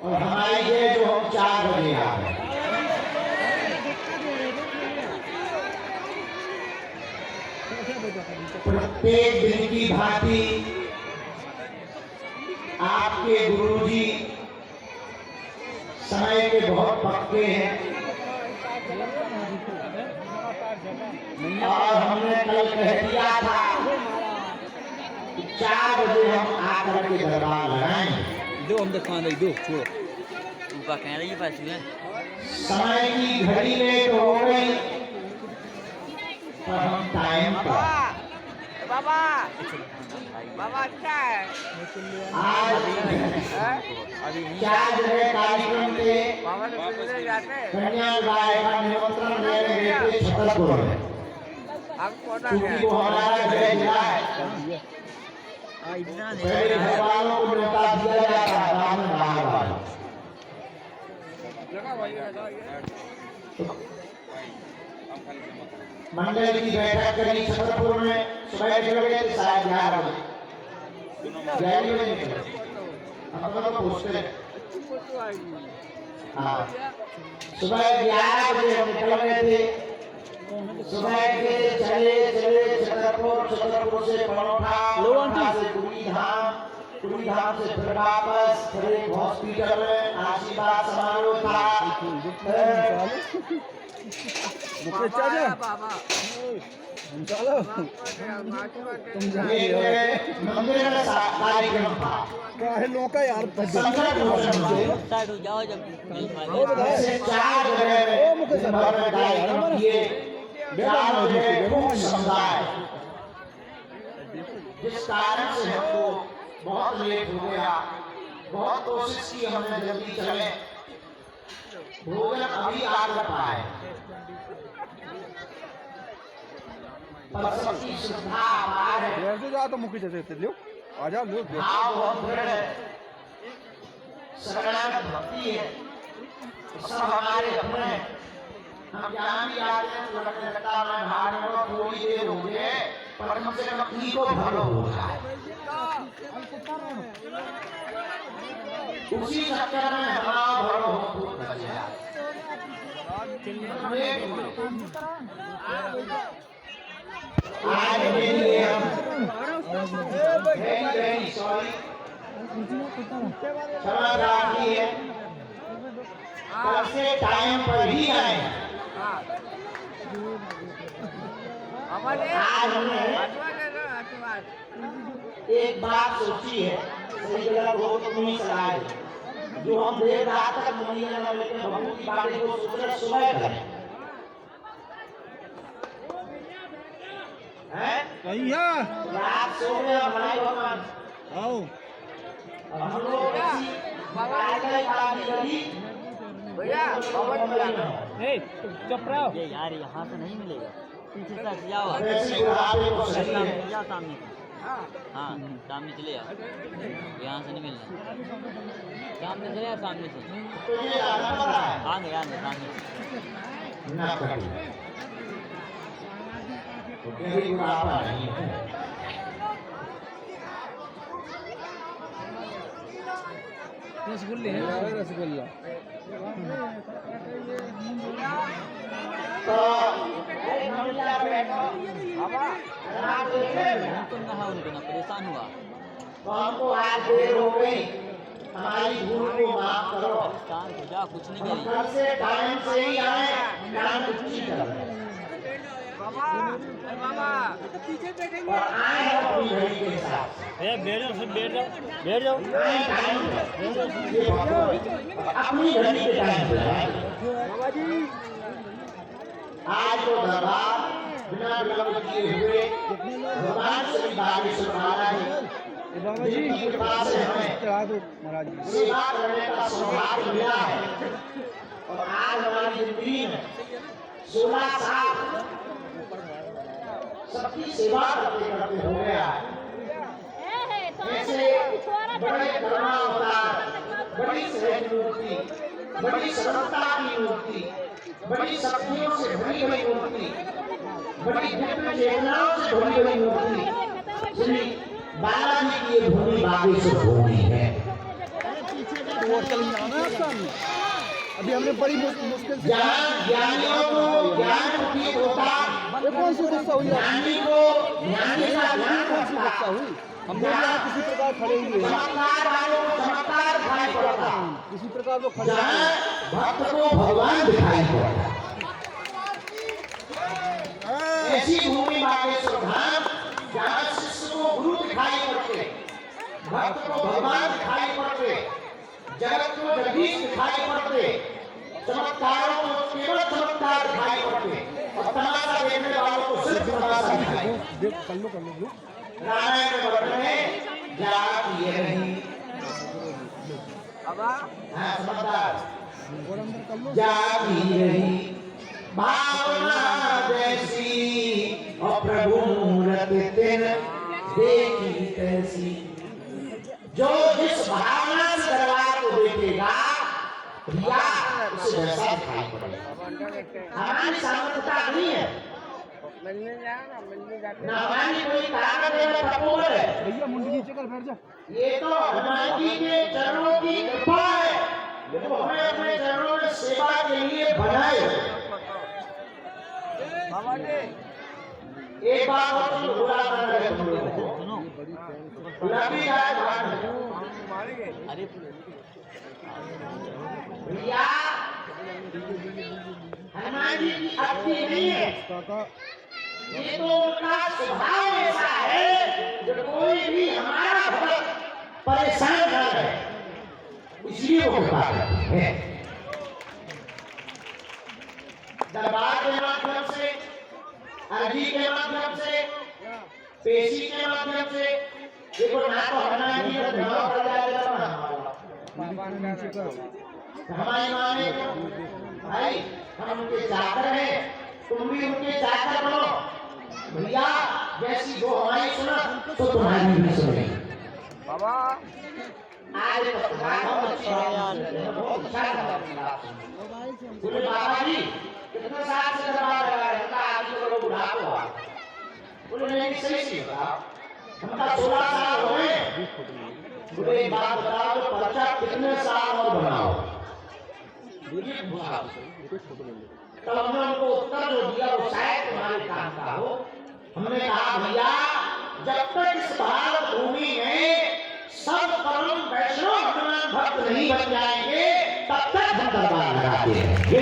और हमारी ये जो हम 4 बजे आ गए। प्रत्येक दिन की भांति आपके गुरुजी समय के बहुत पक्के हैं और हमने कल कह दिया था कि 4 बजे हम आकर के दरबार लगाएंगे। दो हम दिखा दे दो छोड़ो उनका कह रही है पास में समय की घड़ी लेट हो गई पर हम टाइम पर बाबा बाबा अच्छा है आज 4 जगह कार्यक्रम पे बाबा तो किधर जाते कन्या विवाह का निमंत्रण देने गए थे छतरपुर में, हम कोटा क्योंकि वो हमारा गृह जिला है। पहले घर वालों को न्योता दिया जाता है, बाद में बाहर वालों। मंडल की बैठक करी छतरपुर में, सुबह निकल गए थे 11:30 बजे, 11 बजे निकले। हम लोग पूछते हाँ सुबह 11 बजे हम निकल गए थे। सुबह के चले चले छतरपुर से पनौठा से कुड़ी धाम से फिर वापस फिर एक हॉस्पिटल में आशीर्वाद समारोह था। बाबा चलो मंदिर में कार्यक्रम था। काहे लोका यार संकट मोचन साइड हो जाओ जब ऐसे 4 जगह कार्यक्रम किए, 4 जगह खूब समुदाय, जिस कारण से हमको बहुत लेट हो गया। बहुत कोशिश की हमने जल्दी चले, भोजन अभी आ पाए पर सबकी सुविधा अपार है। ऐसे जा तो मुखी जैसे लो आ जाओ लो भाव बहुत दृढ़ है, शरणागत भक्ति है, सब हमारे अपने हैं। हम जहाँ भी आते हैं तो लगता है मैं भाग में थोड़ी देर हो गए पर कम से कम ईगो भलो हो जाए। उसी चक्कर में हमारा भलो हो गया। आज के लिए हम very sorry, क्षमा प्रार्थी है, कल से टाइम पर ही आए। आज हमने एक बात सोची है, सही गलत हो तो तुम्हें सलाह है। जो हम देर रात तक मंदिर में लेकर भगवान की बातें को सोच रहे सुबह करें हैं? भैया रात सो गए हमारे भगवान आओ हम लोग ऐसी भैया ए चुप रहो ये यार यहाँ से नहीं मिलेगा पीछे से जाओ जाओ सामने हाँ सामने चले जाओ यहाँ से नहीं मिलना सामने चले जाओ सामने से आगे आगे सामने रसगुल्ले हैं रसगुल्ला तुम नहा उनको ना परेशान हुआ तो हमको आज देर हो गई, हमारी भूल को माफ करो। शांत हो जा कुछ नहीं हम करेंगे कल से टाइम से ही आए, टाइम कुछ नहीं कर रहे बाबा पीछे बैठेंगे और आए हैं अपनी घड़ी के हिसाब से। बैठ जाओ सब बैठ जाओ आए टाइम पे, अपनी घड़ी के टाइम पे आए। आज तो दरबार बिना विलंब किए हुए भगवान श्री बागेश्वर महाराज की कृपा से हमें सेवा करने का सौभाग्य मिला है। और आज हमारी जिंदगी में 16 साल सबकी सेवा करते करते हो गया है। ऐसे बड़े करुणा अवतार, बड़ी सहज मूर्ति, बड़ी सरलता की मूर्ति, बड़ी शक्तियों से भरी हुई मूर्ति, बड़ी दिव्य चेतनाओं से भरी हुई मूर्ति श्री बालाजी की ये भूमि बागेश्वर भूमि है। और चल जाना है सामने। अभी हमने बड़ी मुश्किल से जहाँ ज्ञानियों को ज्ञान प्रतीत होता, ये कौन सी गुस्सा हुई आप? ज्ञानी को ज्ञान के साथ ये कौन सी गुस्सा हुई? हम लोग यहाँ किसी प्रकार खड़े हुए हैं, चमत्कार वालों को चमत्कार दिखाई पड़ता, किसी प्रकार को खड़े जहाँ भक्त को भगवान दिखाई पड़ता। ऐसी भूमि बागेश्वर धाम जहाँ शिष्य को गुरु दिखाई पड़ते, भक्त को भगवान दिखाई पड़ते, जगत को जगदीश दिखाई पड़ते, चमत्कारों को केवल चमत्कार दिखाई पड़ते और तमाशा देखने वालों को सिर्फ तमाशा दिखाई देख कर लो रामायण में वर्णन है जात ये नहीं बाबा हाँ समझदार और अंदर कर लो। जात ही नहीं भावना जैसी और प्रभु मूरत तिन देखी तैसी। जो जिस भावना से दरबार को देखेगा या उसे वैसा दिखाई पड़ेगा। हमारी सामर्थ्यता नहीं है, मिलने जाना मिलने जाते न हमारी कोई ताकत है न तपोबल है, भैया मुंडी नीचे कर बैठ जा। ये तो हनुमान जी के चरणों की कृपा है। देखो हमें अपने चरणों में सेवा के लिए बनाए। बाबा जी एक बात और सुनो, बुरा ना लगे तुम लोगों को। सुनो लंबी गाय भाग मारेंगे अरे भैया हनुमान जी की शक्ति नहीं है, काका ये तो उनका स्वभाव ऐसा है जो कोई भी हमारा भक्त परेशान न रहे, इसलिए वो कृपा करते हैं। दरबार के माध्यम से, अर्जी के माध्यम से, पेशी के माध्यम से, देखो ना तो हनुमान जी का धर्म पड़ जाएगा मुंडी नीचे कर। हमारी माने भाई हम उनके चाकर हैं, तुम भी उनके चाकर बनो। भैया जैसी वो हमारी सुना तो तुम्हारी भी सुने। बाबा आज बहुत अच्छा लगा। बोले बाबा जी कितने साल से दरबार लगा है? आज तो बुढ़ापा हुआ। बोले नहीं सही सी बता, हमका 16 साल हो गए। बोले एक बात बताओ तो पर्चा कितने साल और बनाओ? तब हमने उनको उत्तर जो दिया वो शायद तुम्हारे काम का हो। हमने कहा भैया जब तक इस भारत भूमि में सब परम वैष्णव हनुमान भक्त नहीं बन जाएंगे तब तक हम दरबार लगाते रहेंगे।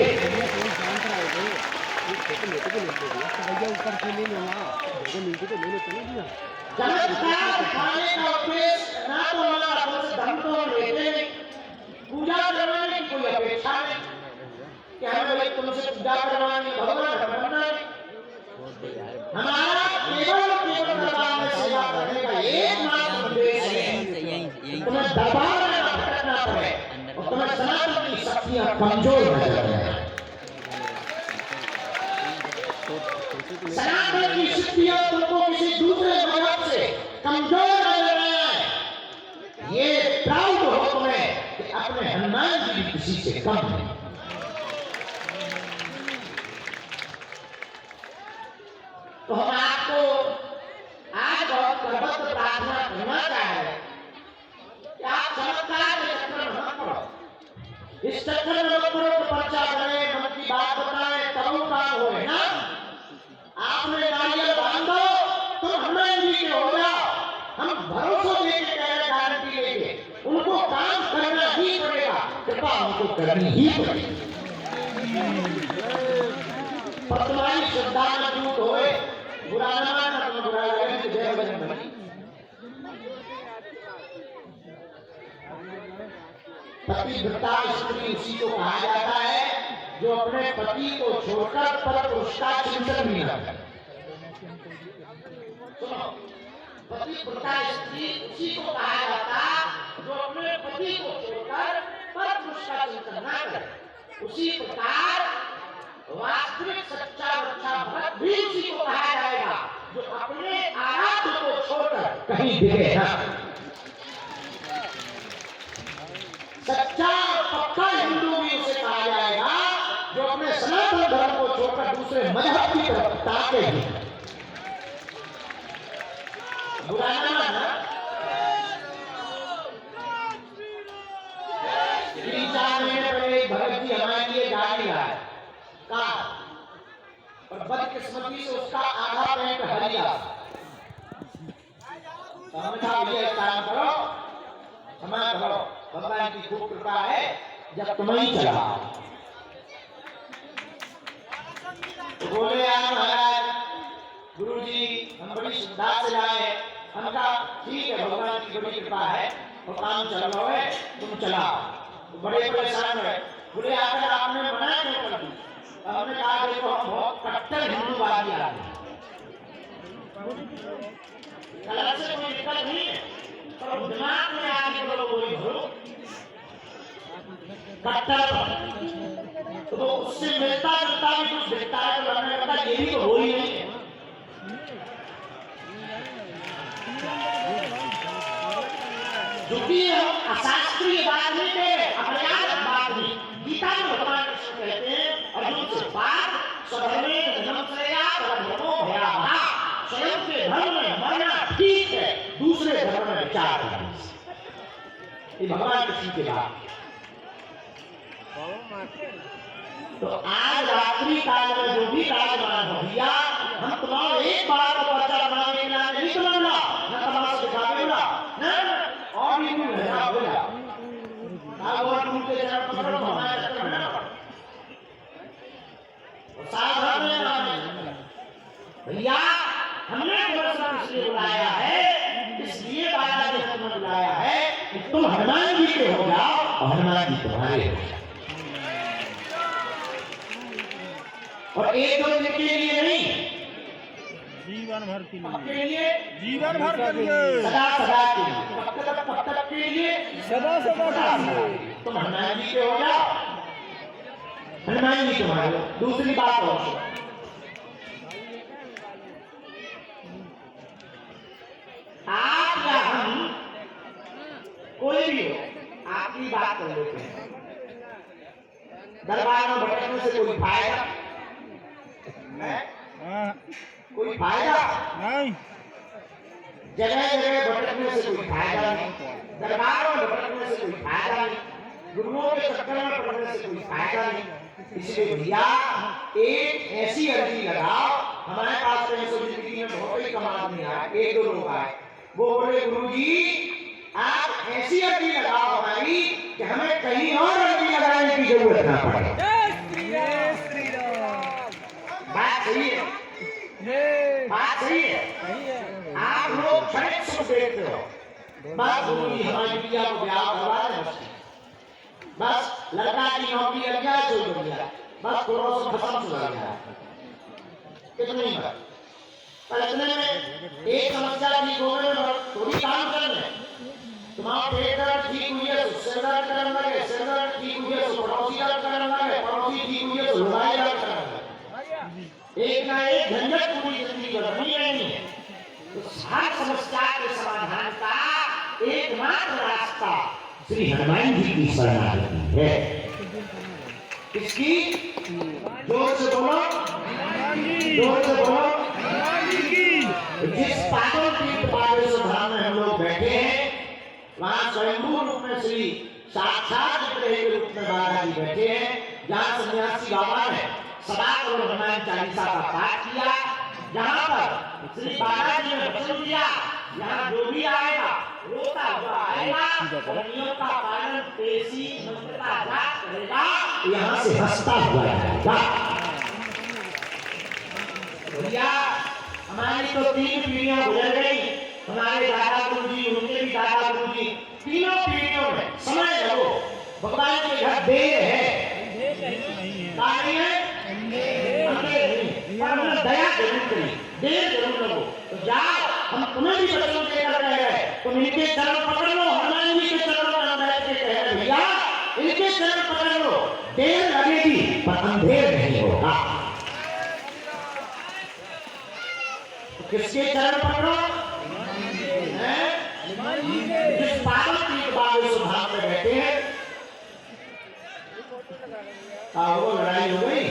भैया ऊपर से ले लेना, नीचे तो ले लेते ना भैया। चमत्कार दिखाने का उद्देश्य ना तो हमारा अपने धर्म को हम लेते नहीं, पूजा करवाने की कोई अपेक्षा नहीं कि हमें भाई तुमसे पूजा करवानी भगवान बनना नहीं। हमारा केवल केवल दरबार में सेवा करने का एकमात्र उद्देश्य है तुम्हें दरबार में न भटकना पड़े और तुम्हें सनातन की शक्तियां कमजोर नजर आए। सनातन की शक्तियां तुमको किसी दूसरे मजहब से कमजोर नजर आए। ये प्राउड हो तुम्हें कि अपने हनुमान जी किसी से कम नहीं। तो हम आपको आज बहुत प्रबद्ध प्रार्थना करना चाह रहे हैं कि आप चमत्कार के चक्कर में मत पड़ो। इस चक्कर में मत पड़ो तो पर्चा बने, मन की बात बताए तब काम हो ना। आपने नारियल बांधो तुम हनुमान जी के हो जाओ। हम भरोसा देके कह रहे, गारंटी लेके उनको काम करना ही पड़ेगा, कृपा उनको करनी ही पड़ेगी। पर तुम्हारी श्रद्धा मजबूत होए, बुरा न मानना, तुम बुरा लगे तो जय बजरंग। पतिव्रता स्त्री उसी को कहा जाता है जो अपने पति को छोड़कर पर पुरुष का चिंतन भी न करे। सुनो, पतिव्रता स्त्री उसी को कहा जाता जो अपने पति को छोड़कर पर पुरुष का चिंतन न करे। उसी प्रकार वास्तविक सच्चा रक्षा भक्त भी उसी को कहा जाएगा जो अपने आराध्य को छोड़कर कहीं गिरे ना। सच्चा पक्का हिंदू भी उसे कहा जाएगा जो अपने सनातन धर्म को छोड़कर दूसरे मजहब की तरफ ताके नहीं। बुरा ना मानना। और बदकिस्मती से उसका आधा पेट हर गया। तो हमने कहा भैया काम करो, क्षमा करो, भगवान की खूब कृपा है जब तुम ही चला। तो बोले यार महाराज गुरुजी हम बड़ी श्रद्धा से लाए। हम कहा ठीक है भगवान की बड़ी कृपा है और काम चल रहा है, तुम चलाओ। तो बड़े परेशान हुए, बोले आकर आपने मना क्यों कर दी? हमने कहा देखो हम बहुत कट्टर हिंदूवादी आदमी, गलत से कोई दिक्कत नहीं है, पर दिमाग में आगे बोलो बोली हो कट्टर, तो उससे मिलता जुलता भी कुछ दिखता है तो हमने कहा ये भी तो हो ही नहीं है। जो कि हम अशास्त्रीय बात नहीं कह रहे, अपराध बात नहीं। गीता में भगवान कृष्ण कहते हैं अर्जुन से बात स्वधर्मे धर्म श्रेया परधर्मो भयावहा। स्वयं के धर्म में मरना ठीक है, दूसरे धर्म में विचार करना। ये भगवान कृष्ण की बात। तो आज रात्रि काल में जो भी राजमान हो भैया, हम तुम्हारा एक बार का पर्चा बनाने के लिए नहीं समझना, न तमाशा दिखावेगा, न और भी कुछ है बोला। भगवान उनके चरण पकड़ो, हमारे चक्कर में ना पड़ो। सावधान रहना भैया, हमने पुरस्कार इसलिए बुलाया है, इसलिए बाबा ने हमें बुलाया है कि तुम हनुमान जी के हो जाओ और हनुमान जी तुम्हारे हो जाओ। और एक दो दिन के लिए नहीं, जीवन भर के अपने लिए, जीवन भर के लिए, सदा सदा के लिए, तब तक के लिए, सदा सदा के लिए। तुम हनुमान जी के हो जाओ, हनुमान जी तुम्हारे। दूसरी बात और आप या हम कोई भी हो, आपकी बात कर लेते हैं। दरबार में भटकने से कोई फायदा है? कोई फायदा नहीं, जगह जगह भटकने से कोई फायदा नहीं, दरबार में भटकने से कोई फायदा नहीं, गुरुओं के चक्कर में पड़ने से कोई फायदा नहीं। इसलिए भैया एक ऐसी अर्जी लगाओ, हमारे पास तो ऐसे जिंदगी में बहुत ही कम आदमी आए, एक दो लोग आए, वो बोले गुरुजी आप ऐसी अर्जी लगाओ हमारी कि हमें कहीं और अर्जी लगाने की जरूरत ना पड़े। बात सही है, बात सही है। आप लोग क्षणिक सुख देखते हो, बस गुरुजी हमारी बिटिया को ब्याह करवा दें, बस लड़का की नौकरी लग जाए तो बढ़िया, बस थोड़ा सा खत्म हो जाए, कितनी बात। पर इतने में एक समस्या ठीक हो गई और थोड़ी काम करने, तुम्हारा पेट दर्द ठीक हुई है तो सिर दर्द करने लगे, सिर दर्द ठीक हुई है तो पड़ोसी दर्द करने लगे, पड़ोसी ठीक हुई है तो लड़ाई दर्द करने लगे। एक ना एक झंझट पूरी जिंदगी बनी रहनी है। तो हर समस्या के समाधान का एकमात्र रास्ता श्री हनुमान जी की शरणागति है। इसकी जोर से बोलो, जोर से बोलो। जिस पागल तीर्थ बागेश्वर धाम में हम लोग बैठे हैं, वहाँ स्वयंभू रूप में श्री साक्षात विग्रह के रूप में बाबा जी बैठे हैं। जहाँ सन्यासी बाबा ने सदा करोड़ हनुमान चालीसा का पाठ किया, जहाँ पर श्री बाबा जी ने वचन दिया यहाँ जो भी आएगा रोता हुआ आएगा, नियम का पालन पेशी मंत्रता जाप करेगा, यहाँ से हंसता हुआ जाएगा। भैया हमारी तो 3 पीढ़ियां गुजर गई, हमारे दादा गुरुजी, उनके भी दादा गुरुजी, तीनों पीढ़ियों में समय लगो। भगवान के घर देर है, नहीं है, पर दया जरूर करी, देर जरूर लगो। तो जाओ, हम तुम्हें भी बच्चों के घर रह गए, तुम इनके चरण पकड़ लो, हनुमान जी के चरणों में बैठ के कह रहे भैया इनके चरण पकड़ लो, देर लगेगी पर अंधेर नहीं होगा। किसके चरण पकड़ो? जिस पागल की बागेश्वर धाम में बैठे हैं, वो लड़ाई हो गई।